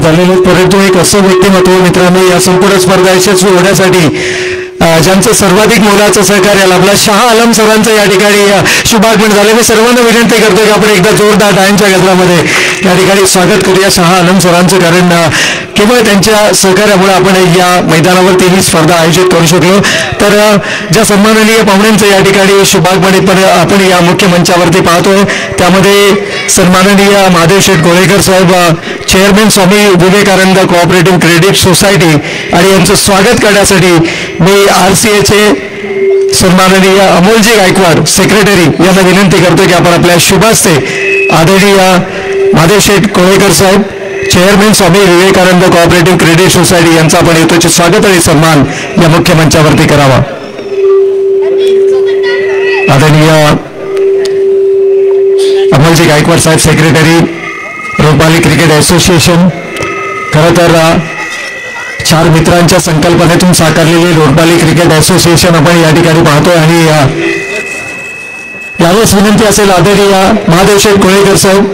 झालेले, परंतु एक असं व्यक्तिमत्व मित्रांनो या संपूर्ण स्पर्धा यशस्वी होण्यासाठी ज्यांचं सर्वाधिक मोलाचं सहकार्य लाभलं शाह आलम सरांचं या ठिकाणी शुभागमन झाले. मी सर्वांना विनंती करतो की आपण एकदा जोरदार टाळ्यांच्या गजरामध्ये या ठिकाणी स्वागत करूया शाह आलम सरांचं, कारण केवळ त्यांच्या सहकार्यामुळे आपण या मैदानावरती ही स्पर्धा आयोजित करू शकलो. तर ज्या सन्माननीय पाहुण्यांचं या ठिकाणी शुभागमन पण आपण या मुख्य मंचावरती पाहतोय, त्यामध्ये सन्माननीय महादेव शेठ गोळेकर साहेब, chairman Swami Vivekananda cooperative credit society, आणि यांचं स्वागत करण्यासाठी मी RCAचे सन्माननीय अमोलजी गायकवाड सेक्रेटरी यांना विनंती करतो की आपण आपल्या शुभ हस्ते आदरणीय महादेव शेठ गोळेकर साहेब, chairman Swami Vivekananda cooperative credit society यांचा आपण यथोचित स्वागत आणि सन्मान या मुख्य मंचावरती करावा. आदरणीय अमोलजी गायकवाड साहेब, सेक्रेटरी रोपाली क्रिकेट असोसिएशन. खरं तर 4 मित्रांच्या संकल्पनेतून साकारलेली रोपाली क्रिकेट असोसिएशन आपण या ठिकाणी पाहतोय, आणि यावेळेस विनंती असेल आदरणीय महादेव शेठ गोळेकर साहेब,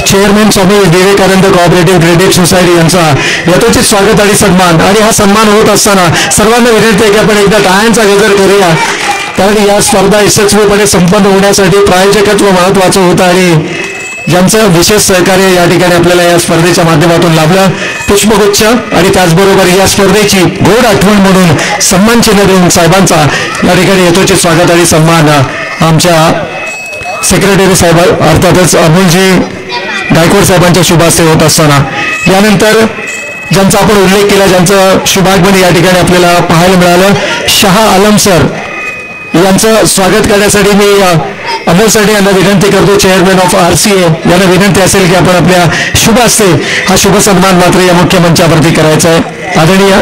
chairman Swami Vivekananda cooperative credit society यांचा यथोचित स्वागत आणि सन्मान. आणि हा सन्मान होत असताना सर्वांना विनंती आहे की आपण एकदा टाळ्यांचा गजर करूया, कारण या स्पर्धा यशस्वीपणे संपन्न होण्यासाठी प्रायोजकत्व महत्वाचं होतं आणि ज्यांचं विशेष सहकार्य या ठिकाणी आपल्याला या स्पर्धेच्या माध्यमातून लाभलं, पुष्पगुच्छ आणि त्याचबरोबर या स्पर्धेची गोड आठवण म्हणून सन्मान चिन्ह देऊन साहेबांचा या ठिकाणी यथोचित स्वागत आणि सन्मान आमच्या सेक्रेटरी साहेब अर्थातच अमोलजी गायकवाड साहेबांच्या शुभ हस्ते होत असताना, यानंतर ज्यांचा आपण उल्लेख केला, ज्यांचं शुभागमन या ठिकाणी आपल्याला पाहायला मिळालं, शाह आलम सर यांचं स्वागत करण्यासाठी मी अमोल साठे यांना विनंती करतो, चेअरमॅन ऑफ RCA यांना विनंती असेल की आपण आपल्या शुभ हस्ते हा शुभ सन्मान मात्र या मुख्य मंचावरती करायचा आहे. आदरणीय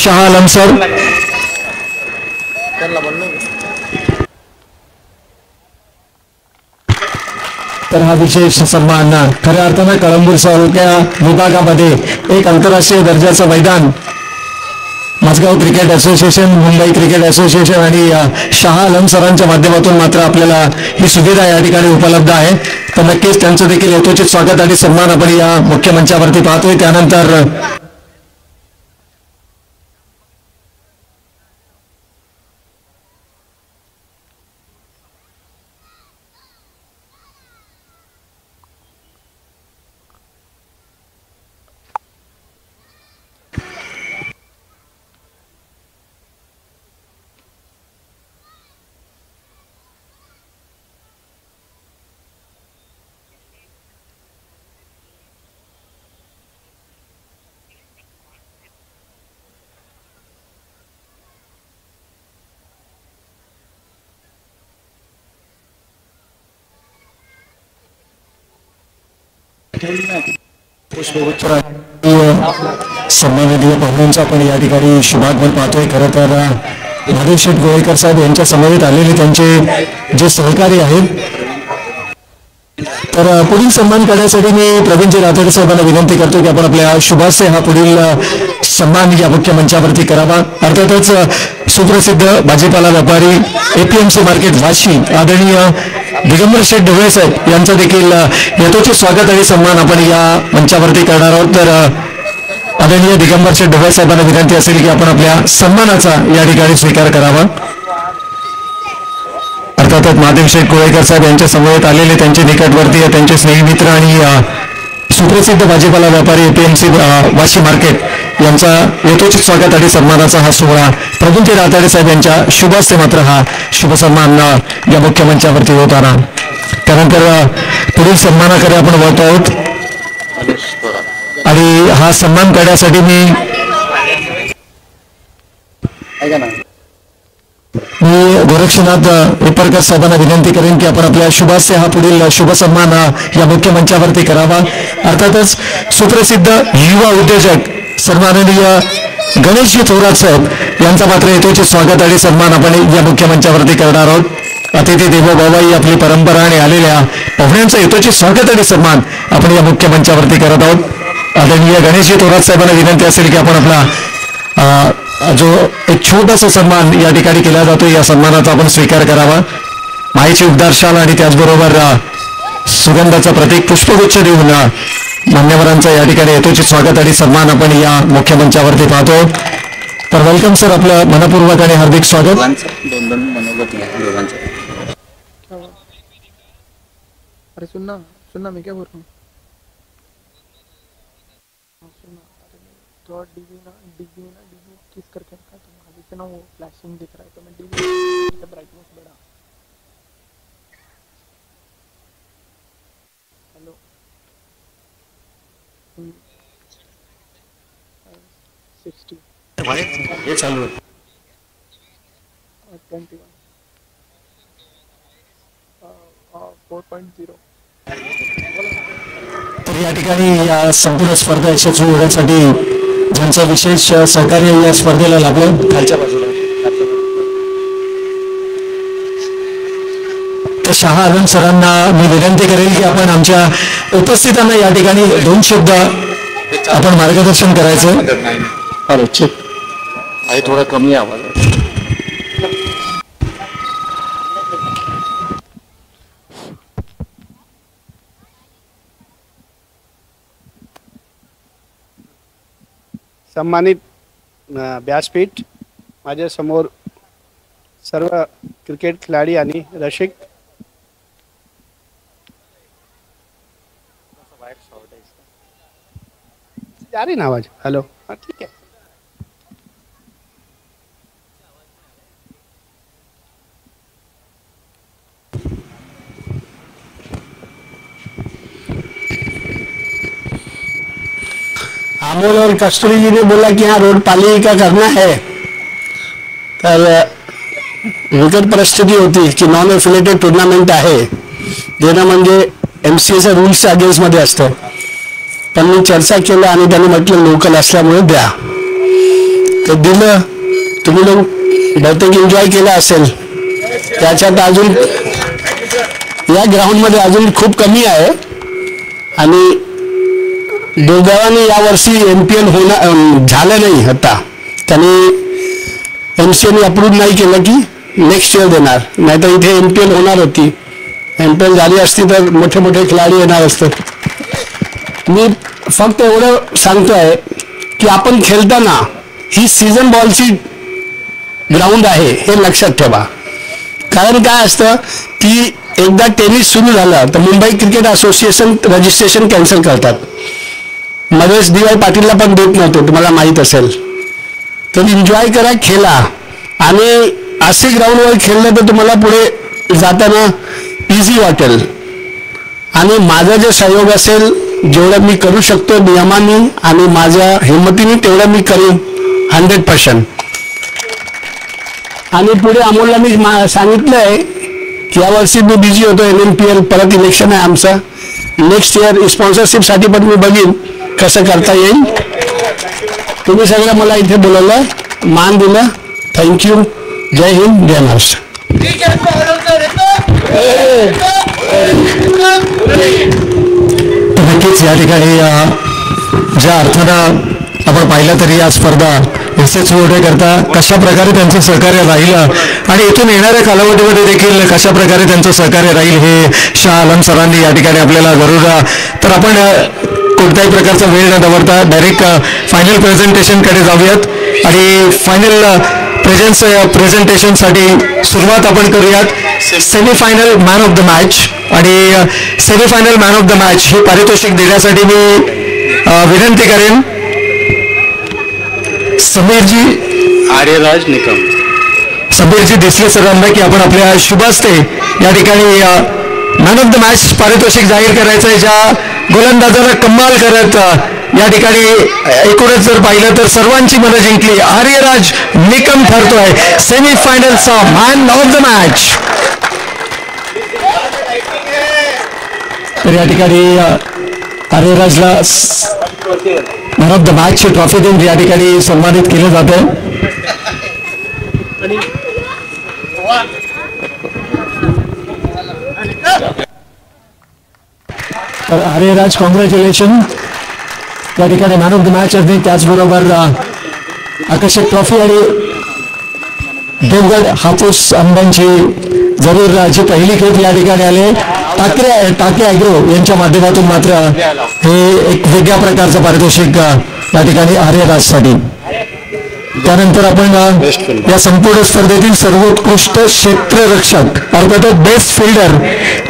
शाह आलम सर. तर हा विशेष सन्मान खऱ्या अर्थानं कळंबूर तालुक्या विभागामध्ये एक आंतरराष्ट्रीय दर्जाचं मैदान Mazgaon cricket association, Mumbai cricket association आणि शाह आलम सरांच्या माध्यमातून मात्र आपल्याला ही सुविधा या ठिकाणी उपलब्ध आहे. तर नक्कीच त्यांचं देखील यथोचित स्वागत आणि सन्मान आपण या मुख्य मंचावरती पाहतोय. त्यानंतर सन्माननीय पाहुण्यांचा आपण या ठिकाणी शुभागमन पाहतोय. खरं तर महादेव शेठ गोळेकर साहेब यांच्या समवेत आलेले त्यांचे जे सहकारी आहेत, तर पुढील सन्मान करण्यासाठी मी प्रवीणजी राठोड साहेबांना विनंती करतो की आपण आपल्या शुभास्ते हा पुढील सन्मान या मुख्य मंचावरती करावा. अर्थातच सुप्रसिद्ध भाजीपाला व्यापारी APMC मार्केट वाशी आदरणीय दिगंबर शेठ ढवळे साहेब यांचं देखील यथोचित स्वागत आणि सन्मान आपण या मंचावरती करणार आहोत. तर आदरणीय दिगंबर शेठ ढवळे साहेबांना विनंती असेल की आपण आपल्या सन्मानाचा या ठिकाणी स्वीकार करावा. अर्थातच महादेव शेठ गोळेकर साहेब यांच्या समवेत आलेले त्यांचे निकटवर्तीय, त्यांचे स्नेहमित्र आणि सुप्रसिद्ध भाजीपाला व्यापारी APMC वाशी मार्केट यांचा यथोचित स्वागत आणि सन्मानाचा हा सोहळा प्रवीणजी राठोड साहेब यांच्या शुभ हस्ते मात्र हा शुभ सन्मान या मुख्य मंचावरती होताना. त्यानंतर पुढील सन्मानाकडे आपण वळतो आहोत आणि हा सन्मान करण्यासाठी मी गोरक्षनाथ विपरकर साहेबांना विनंती करेन की आपण आपल्या शुभ हस्ते हा पुढील शुभ सन्मान या मुख्य मंचावरती करावा. अर्थातच सुप्रसिद्ध युवा उद्योजक सन्माननीय गणेशजी थोरात साहेब यांचा मात्र यथोचित स्वागत आणि सन्मान आपण या मुख्य मंचावरती करणार आहोत. अतिथी देवो भव ही आपली परंपरा आणि आलेल्या पाहुण्यांचं यथोचित स्वागत आणि सन्मान आपण या मुख्य मंचावरती करत आहोत. आदरणीय गणेशजी थोरात साहेबांना विनंती असेल की आपण आपला जो एक छोटासा सन्मान या ठिकाणी केला जातो या सन्मानाचा आपण स्वीकार करावा. मायेची उबदार शाल आणि त्याचबरोबर सुगंधाचं प्रतीक पुष्पगुच्छ देऊन मान्यवरांचं या ठिकाणी यथोचित स्वागत आणि सन्मान आपण या मुख्य मंचावरती पाहतो. तर वेलकम सर, आपलं मनपूर्वक आणि हार्दिक स्वागत. अरे सुनना सुनना, मैं क्या बोल रहा हूँ, सुनना. अरे तो डीबी किस करके रखा है, तो आगे से ना वो फ्लैशिंग दिख रहा है, तो मैं डीबी ब्राइटनेस बढ़ा. हेलो 60 हे चालू 21 4.0. तर या ठिकाणी या संपूर्ण स्पर्धा यशस्वी होण्यासाठी ज्यांचं विशेष सहकार्य या स्पर्धेला लाभलं, खालच्या बाजूला तर शहा आलम सरांना मी विनंती करेल की आपण आमच्या उपस्थितांना या ठिकाणी 2 शब्द आपण मार्गदर्शन करायचं. हॅलो चेक आहे, थोडा कमी आवाज आहे. सम्मानित व्यासपीठ, माझ्यासमोर सर्व क्रिकेट खिलाडी आणि रसिक, जा रही ना आवाज. हॅलो, हाँ ठीक आहे. अमोल और कस्तूरी जी ने बोला कि यहाँ रोड पालिका करना है, तर विकट परिस्थिती होती की नॉन एफिलेटेड टुर्नामेंट आहे देणं म्हणजे MCAच्या रूल्सच्या अगेन्स्टमध्ये असतं. पण मी चर्चा केलं आणि त्यांनी म्हटलं लोकल असल्यामुळे द्या, तर दिलं. तुम्ही लोक बहुतेक एन्जॉय केला असेल. त्याच्यात अजून या ग्राउंडमध्ये अजून खूप कमी आहे आणि दुर्दैवाने यावर्षी MPL होणार झालं नाही. आता त्यांनी MCAने अप्रूव्ह नाही केलं की नेक्स्ट इयर देणार, नाहीतर इथे MPL होणार होती. MPL झाली असती तर मोठे मोठे खेळाडू येणार असतात. मी फक्त एवढं सांगतोय की आपण खेळताना ही सीझन बॉलची ग्राउंड आहे हे लक्षात ठेवा. कारण काय असतं की एकदा टेनिस सुरू झालं तर Mumbai cricket association registration cancel करतात. मध्येच DY पाटीलला पण देत नव्हते, तुम्हाला माहीत असेल. तर एन्जॉय करा, खेळा आणि असे ग्राउंडवर खेळलं तर तुम्हाला पुढे जाताना इझी वाटेल. आणि माझा जे सहयोग असेल, जेवढं मी करू शकतो नियमाने आणि माझ्या हिमतीने तेवढं मी करेन 100%. आणि पुढे अमोलला मी सांगितलंय की यावर्षी मी बिझी होतो. NNPL परत इलेक्शन आहे आमचं. नेक्स्ट इयर स्पॉन्सरशिपसाठी पण मी बघीन कसं करता येईल. तुम्ही सगळं मला इथे बोलवलं, मान दिलं, थँक्यू. जय हिंद, जय महाराष्ट्र. नक्कीच या ठिकाणी ज्या अर्थानं आपण पाहिलं तरी या स्पर्धा यशस्वी होण्याकरता कशा प्रकारे त्यांचं सहकार्य राहिलं आणि इथून येणाऱ्या कालावधीमध्ये देखील कशा प्रकारे त्यांचं सहकार्य राहील हे शाह आलम सरांनी या ठिकाणी आपल्याला जरूर. तर आपण कोणत्याही प्रकारचा वेळ न दवडता डायरेक्ट फायनल प्रेझेंटेशनकडे जाऊयात आणि फायनल प्रेझेंटेशनसाठी सुरुवात आपण करूयात. Semifinal man of the match आणि semifinal man of the match हे पारितोषिक देण्यासाठी मी विनंती करेन समीरजी आर्यराज निकम, समीरजी देसले सरांना की आपण आपल्या शुभ हस्ते या ठिकाणी मॅन ऑफ द मॅच पारितोषिक जाहीर करायचं आहे. ज्या गोलंदाजाला कमाल करत या ठिकाणी एकूणच जर पाहिलं तर सर्वांची मनं जिंकली, आर्यराज निकम ठरतोय सेमीफायनलचा मॅन ऑफ द मॅच. तर या ठिकाणी आर्यराजला मॅन ऑफ द मॅचची ट्रॉफी देऊन या ठिकाणी सन्मानित केलं जातं. तर आर्यराज कॉंग्रॅच्युलेशन. या ठिकाणी मॅन ऑफ द मॅच आणि त्याचबरोबर आकर्षक ट्रॉफी आणि देवगड हापूस आंब्यांची जरूर जी पहिली खेप या ठिकाणी आले टाके ॲग्रो यांच्या माध्यमातून मात्र हे एक वेगळ्या प्रकारचं पारितोषिक या ठिकाणी आर्यराजसाठी. त्यानंतर आपण या संपूर्ण स्पर्धेतील सर्वोत्कृष्ट क्षेत्ररक्षक अर्थात बेस्ट फिल्डर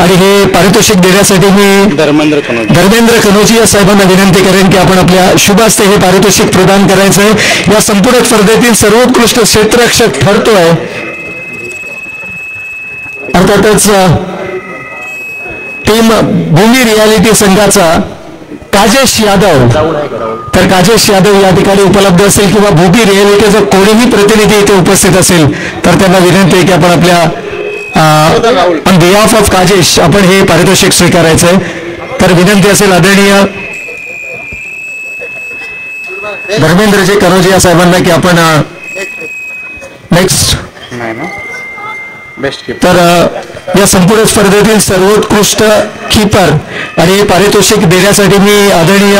आणि हे पारितोषिक देण्यासाठी मी धर्मेंद्र कनोजी या साहेबांना विनंती करेन की आपण आपल्या शुभ हस्ते हे पारितोषिक प्रदान करायचं आहे. या संपूर्ण स्पर्धेतील सर्वोत्कृष्ट क्षेत्ररक्षक ठरतोय अर्थातच टीम भूमी रियालिटी संघाचा काजेश यादव. तर काजेश यादव या ठिकाणी उपलब्ध असेल किंवा भूमी रियालिटीचा कोणीही प्रतिनिधी इथे उपस्थित असेल तर त्यांना विनंती आहे की आपण आपल्या ऑन बिहाफ ऑफ काजेश आपण हे पारितोषिक स्वीकारायचं आहे. तर विनंती असेल आदरणीय धर्मेंद्रजी कनोजी या साहेबांना की आपण नेक्स्ट तर या संपूर्ण स्पर्धेतील सर्वोत्कृष्ट कीपर आणि हे पारितोषिक देण्यासाठी मी आदरणीय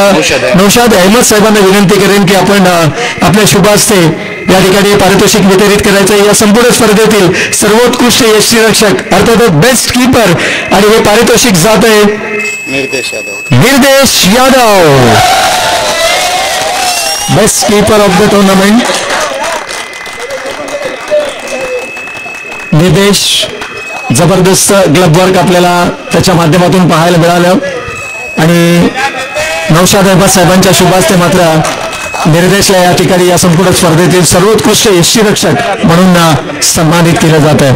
नौशाद अहमद साहेबांना विनंती करेन की आपण आपल्या शुभ हस्ते या ठिकाणी पारितोषिक वितरित करायचं. या संपूर्ण स्पर्धेतील सर्वोत्कृष्ट यष्टीरक्षक अर्थात बेस्ट कीपर आणि हे पारितोषिक जात आहे निर्देश Yadav best keeper of the tournament. निर्देश जबरदस्त ग्लब वर्क आपल्याला त्याच्या माध्यमातून पाहायला मिळालं आणि नौशाद अहमद साहेबांच्या शुभ हस्ते मात्र निर्देशला या ठिकाणी या संपूर्ण स्पर्धेतील सर्वोत्कृष्ट यष्टीरक्षक म्हणून सन्मानित केलं जात आहे.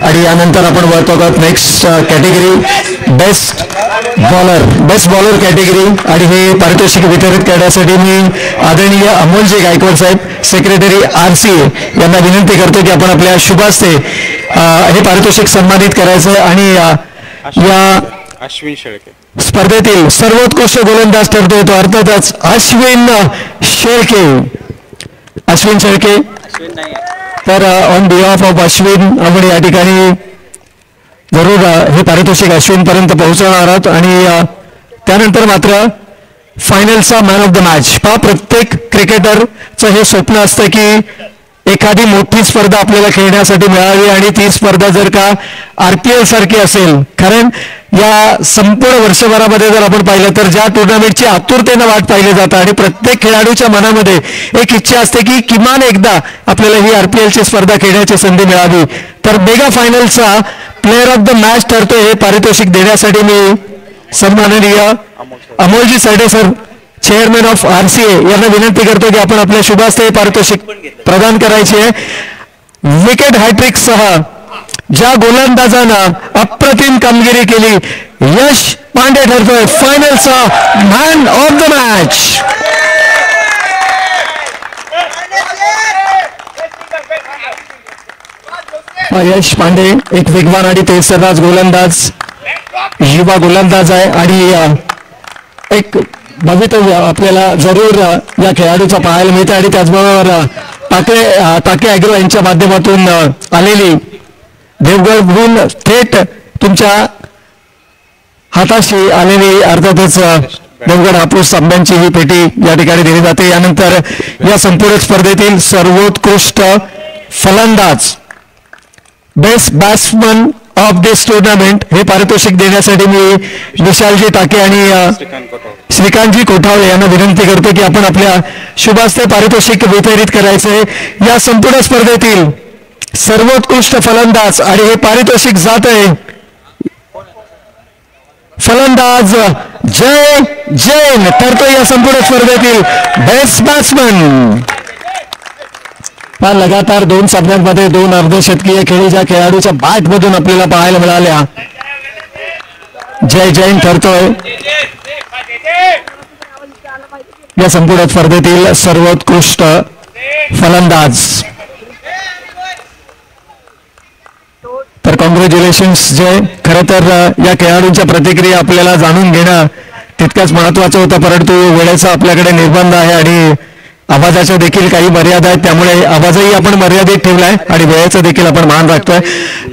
आणि यानंतर आपण वळतो आहोत next category best bowler category आणि हे पारितोषिक वितरित करण्यासाठी मी आदरणीय अमोलजी गायकवाड साहेब सेक्रेटरी RCA यांना विनंती करतो की आपण आपल्या शुभ हस्ते हे पारितोषिक सन्मानित करायचं आणि या अश्विन शेळके स्पर्धेतील सर्वोत्कृष्ट गोलंदाज ठरतोय तो अर्थातच अश्विन शेळके. तर ऑन बिहाफ ऑफ अश्विन आपण या ठिकाणी जरूर हे पारितोषिक अश्विन पर्यंत पोहोचवणार आहोत. आणि त्यानंतर मात्र फायनलचा मॅन ऑफ द मॅच. प्रत्येक क्रिकेटरचं हे स्वप्न असतं की एखादी मोठी स्पर्धा आपल्याला खेळण्यासाठी मिळावी आणि ती स्पर्धा जर का RPL सारखी असेल. कारण या संपूर्ण वर्षभरामध्ये जर आपण पाहिलं तर ज्या टुर्नामेंटची आतुरतेनं वाट पाहिली जातं आणि प्रत्येक खेळाडूच्या मनामध्ये एक इच्छा असते की किमान एकदा आपल्याला ही RPLची स्पर्धा खेळण्याची संधी मिळावी. तर मेगा फायनलचा प्लेअर ऑफ द मॅच ठरतोय हे पारितोषिक देण्यासाठी मी सन्माननीय Amolji Sarde sir chairman of RCA यांना विनंती करतो की आपण आपल्या शुभ हस्ते पारितोषिक प्रदान करायचे आहे. विकेट हॅट्रिक सह ज्या गोलंदाजानं अप्रतिम कामगिरी केली यश पांडे ठरतोय फायनलचा man of the match. Yash Pande एक वेगवान आणि तेजसराज गोलंदाज युवा गोलंदाज आहे आणि एक भवितव्य आपल्याला जरूर या खेळाडूचा पाहायला मिळते. आणि त्याचबरोबर टाके ॲग्रो यांच्या माध्यमातून आलेली देवगडहून थेट तुमच्या हाताशी आलेली अर्थातच देवगड हापूस आंब्यांची ही पेटी या ठिकाणी दिली जाते. यानंतर या संपूर्ण स्पर्धेतील सर्वोत्कृष्ट फलंदाज best batsman of this tournament हे पारितोषिक देण्यासाठी मी विशालजी टाके आणि श्रीकांतजी कोठावळे यांना विनंती करतो की आपण आपल्या शुभ हस्ते पारितोषिक वितरित करायचे. या संपूर्ण स्पर्धेतील सर्वोत्कृष्ट फलंदाज आणि हे पारितोषिक जात आहे फलंदाज जय जैन ठरतो या संपूर्ण स्पर्धेतील बेस्ट बॅट्समन. लगातार 2 सामन्यांमध्ये 2 अर्धशतकीय खेळी ज्या खेळाडूच्या बॅट मधून आपल्याला पाहायला मिळाल्या जय जैन ठरतोय या संपूर्ण स्पर्धेतील सर्वोत्कृष्ट फलंदाज. तर कॉंग्रॅच्युलेशन्स जय. खरं तर या खेळाडूंच्या प्रतिक्रिया आपल्याला जाणून घेणं तितकंच महत्वाचं होतं परंतु वेळेचा आपल्याकडे निर्बंध आहे आणि आवाजाच्या देखील काही मर्यादा आहेत त्यामुळे आवाजही आपण मर्यादित ठेवलाय आणि वेळेचं देखील आपण मान राखतोय.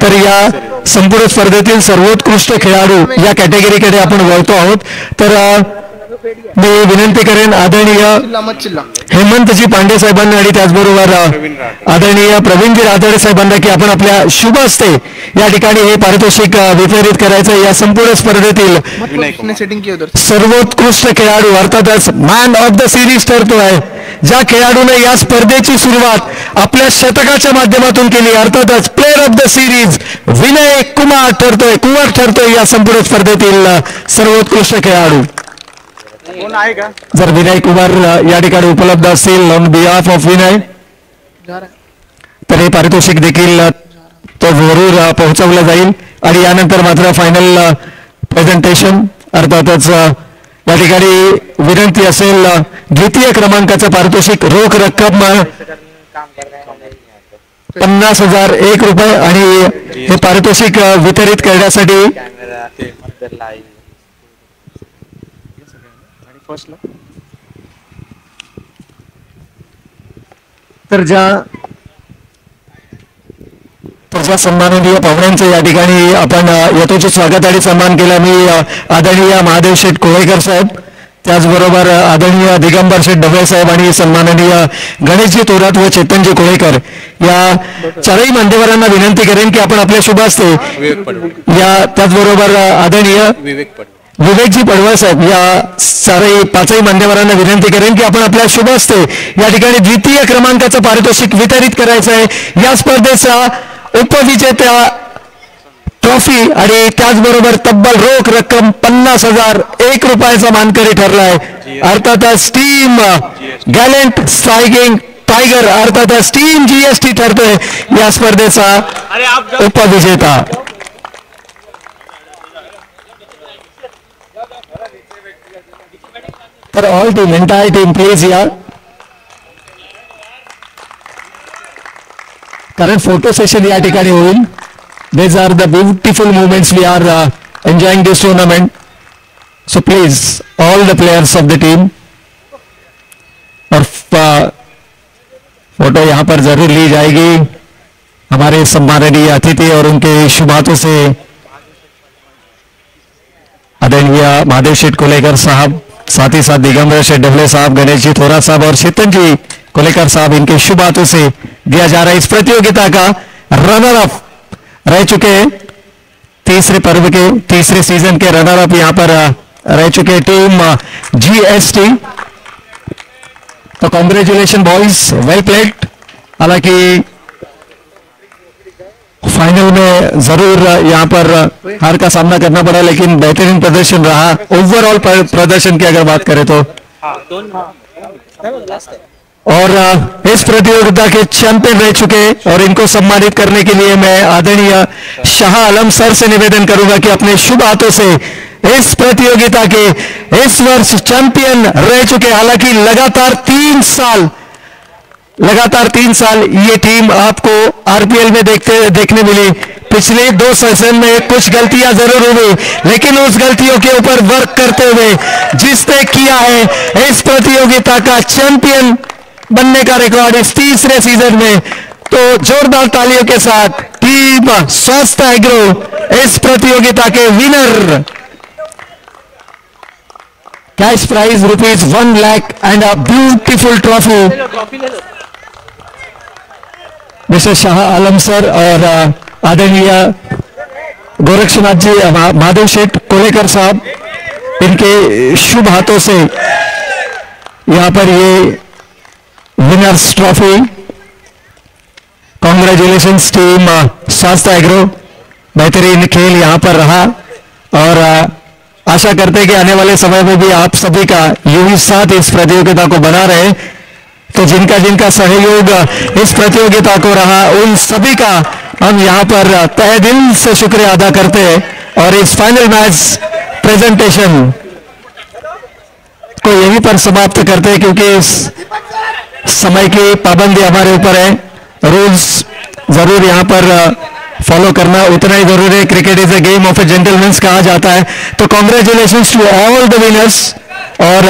तर या संपूर्ण स्पर्धेतील सर्वोत्कृष्ट खेळाडू या कॅटेगरीकडे आपण वळतो आहोत. तर मी विनंती करेन आदरणीय हेमंतजी पांडे साहेबांना आणि त्याचबरोबर आदरणीय प्रवीणजी राठोड साहेबांना की आपण आपल्या शुभ हस्ते या ठिकाणी हे पारितोषिक वितरित करायचं. या संपूर्ण स्पर्धेतील सर्वोत्कृष्ट खेळाडू अर्थातच मॅन ऑफ द सिरीज ठरतोय. ज्या खेळाडूने या स्पर्धेची सुरुवात आपल्या शतकाच्या माध्यमातून केली अर्थातच player of the series Vinay Kumar ठरतोय या संपूर्ण स्पर्धेतील सर्वोत्कृष्ट खेळाडू. जर विनय कुमार या ठिकाणी उपलब्ध असतील ऑन बिहाफ ऑफ विनय तर हे पारितोषिक देखील तो जरूर पोहोचवलं जाईल. आणि यानंतर मात्र फायनल प्रेझेंटेशन अर्थातच या ठिकाणी विनंती असेल द्वितीय क्रमांकाचं पारितोषिक रोख रक्कम 50,001 रुपये आणि हे पारितोषिक वितरित करण्यासाठी तर ज्या सन्माननीय पाहुण्यांचं या ठिकाणी आपण यथोचित स्वागत आणि सन्मान केला. मी आदरणीय महादेव शेठ कोळेकर साहेब त्याचबरोबर आदरणीय दिगंबर शेठ ढवळे साहेब आणि सन्माननीय गणेशजी थोरात व चेतनजी कोळेकर या चारही मान्यवरांना विनंती करेन की आपण आपल्या शुभ हस्ते या त्याचबरोबर आदरणीय विवेकजी पडवळ साहेब या पाचही मान्यवरांना विनंती करेन की आपण आपल्या शुभ हस्ते या ठिकाणी द्वितीय क्रमांकाचं पारितोषिक वितरित करायचं आहे. या स्पर्धेचा उपविजेत्या ट्रॉफी आणि त्याचबरोबर तब्बल रोख रक्कम 50,001 रुपयाचा मानकरी ठरलाय. अर्थातच टीम गॅलेंट स्ट्रायकिंग टायगर अर्थातच टीम GST ठरतोय या स्पर्धेचा उपविजेता. तर all team entire team please या कारण फोटो सेशन या ठिकाणी होईल. These are the beautiful moments we are enjoying this tournament. So please, all the players of the team, और फोटो यहाँ पर जरूर ली जाएगी हमारे सम्माननीय अतिथि और उनके शुभ हाथों से आदरणीय महादेव शेठ कोलेकर साहब, साथ ही साथ दिगंबर शेठ ढवले साहब, गणेश जी थोरा साहब और चेतन जी कोलेकर साहब, इनके शुभ हाथों से दिया जा रहा है. इस प्रतियोगिता का रनर अप रह चुके तीसरे पर्व के तीसरे सीजन के रनर अप यहाँ पर रह चुके टीम GST. तो कॉन्ग्रेचुलेशन बॉयज, वेल प्लेड. हालांकि फाइनल में जरूर यहाँ पर हार का सामना करना पड़ा लेकिन बेहतरीन प्रदर्शन रहा. ओवरऑल प्रदर्शन की अगर बात करें तो और इस प्रतियोगिता के चैंपियन रह चुके और इनको सम्मानित करने के लिए मैं आदरणीय शाह आलम सर से निवेदन करूंगा कि अपने शुभ हाथों से इस प्रतियोगिता के इस वर्ष चैंपियन रह चुके, हालांकि लगातार 3 साल ये टीम आपको RPL में देखने मिली. पिछले 2 सेशन में कुछ गलतियां जरूर हुई लेकिन उस गलतियों के ऊपर वर्क करते हुए जिसने किया है इस प्रतियोगिता का चैंपियन बनने का रिकॉर्ड इस तीसरे सीजन में, तो जोरदार तालियों के साथ टीम स्वास्थ्य एग्रो इस प्रतियोगिता के winner. Cash prize ₹1 lakh and a beautiful trophy mister Shah Alam sir और आदरणीय गोरक्षनाथ जी, महादेव शेठ कोलेकर साहब, इनके शुभ हाथों से यहाँ पर ये विनर्स ट्रॉफी. कॉन्ग्रेचुलेशंस टीम स्वास्थ्य एग्रो, बेहतरीन खेल यहाँ पर रहा और आशा करते हैं कि आने वाले समय में भी आप सभी का यूं ही साथ इस प्रतियोगिता को बना रहे. तो जिनका जिनका सहयोग इस प्रतियोगिता को रहा उन सभी का हम यहाँ पर तहे दिल से शुक्रिया अदा करते हैं और इस फाइनल मैच प्रेजेंटेशन को यहीं पर समाप्त करते हैं क्योंकि इस समय की पाबंदी हमारे ऊपर है. रूल्स जरूर यहाँ पर फॉलो करना उतना ही जरूरी है. Cricket is a game of a gentleman कहा जाता है. तो congratulations to all the winners. और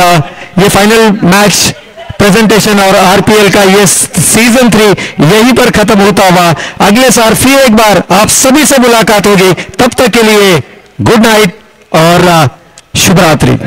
ये फाइनल मैच प्रेजेंटेशन और RPL का ये सीजन 3 यहीं पर खत्म होता हुआ अगले साल फिर एक बार आप सभी से मुलाकात होगी. तब तक के लिए गुड नाइट और शुभ रात्रि.